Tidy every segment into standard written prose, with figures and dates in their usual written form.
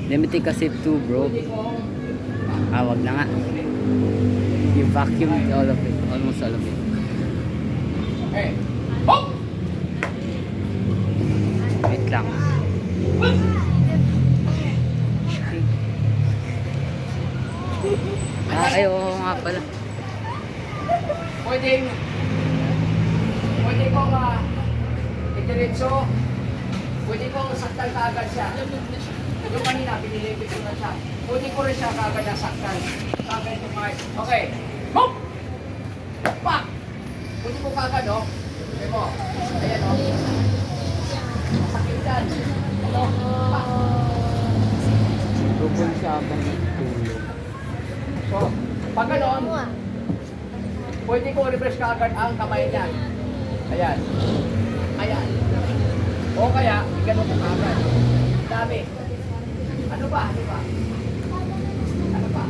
Limited kasi 2 bro. Wag na nga. You vacuum all of it. Almost all of it. Okay. Hop! Wait lang. Ay, oo nga pala. Pwede ko itiritso. Pwede ko saktan kaagad siya. Yung kanina, pinilipit ko na siya. Pwede ko rin siya kaagad nasaktan. Kaagad yung mga... Okay. Hop! Pak! Pwede ko kaagad, no? Okay mo. Ayan, no? Sakit yan. Pak! Tupon siya habang nagtulog. So, pag gano'n, pwede ko refresh kaagad ang kamay niya. Ayan. Ayan. O kaya, gano'n ko kaagad. Dami. Ano ba? Ano ba? Ano ba?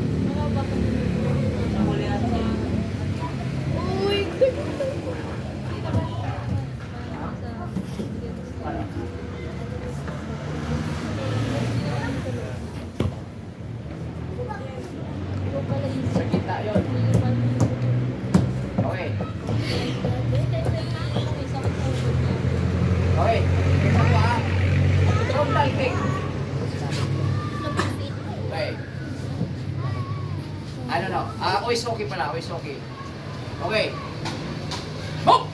Sa gitna yun. Okay. Okay. Ito pa. From talking. Okay. Ano no? Ois okay pala. Ois okay. Okay. Hop!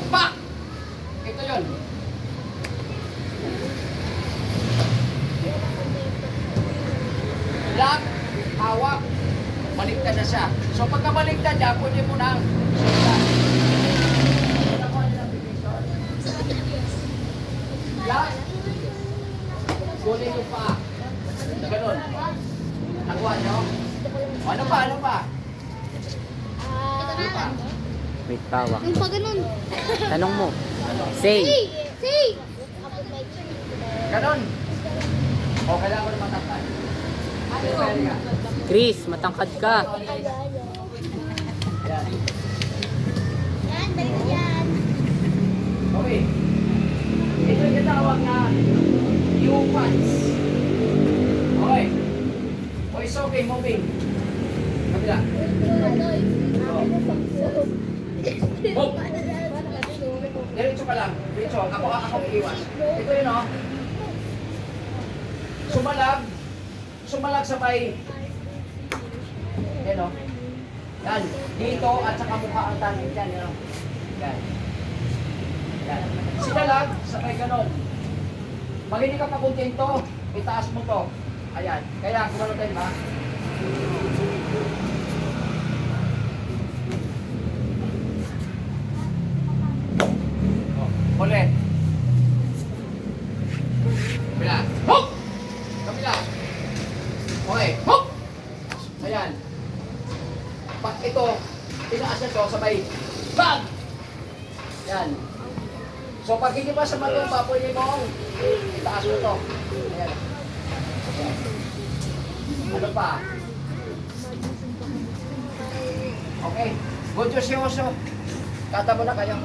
Pak! Ito yun. Lock, hawak, baliktad na siya. So pagka baliktad niya, pwede mo nang lock, kunin yung paa. Ganun. Nakuha niyo? Ano pa? Ano pa? Ano pa? Wait, tawak. Yung pa ganun. Tanong mo. Say. Say! Ganun. O, kailangan ko na matakpan. Chris, matangkad ka. Ayan. Yan, balik yan. Okay. Ito yung tawag na U-pants. Okay. O, it's okay, moving. Kabila. Move. Diretso ka lang. Diretso. Ako iiwas. Ito yun, o. Sumalag sa may. Yan, o. Yan. Dito at saka mukha ang tangin. Yan, yan, o. Yan. Yan. Sinalag sa may ganon. Pag hindi ka pa kontento, itaas mo to. Ayan. Kaya, kumalo tayo ba? Ulit. Kabila. Hop! Kabila. Okay. Hop! Ayan. Pag ito, tinaas na to, sabay. Bang! Yan. So pag hindi pa sa matumba, pwede mo itaas mo to. Ayan. Ano pa? Okay. Good Diyos yung oso. Kata mo na kayo.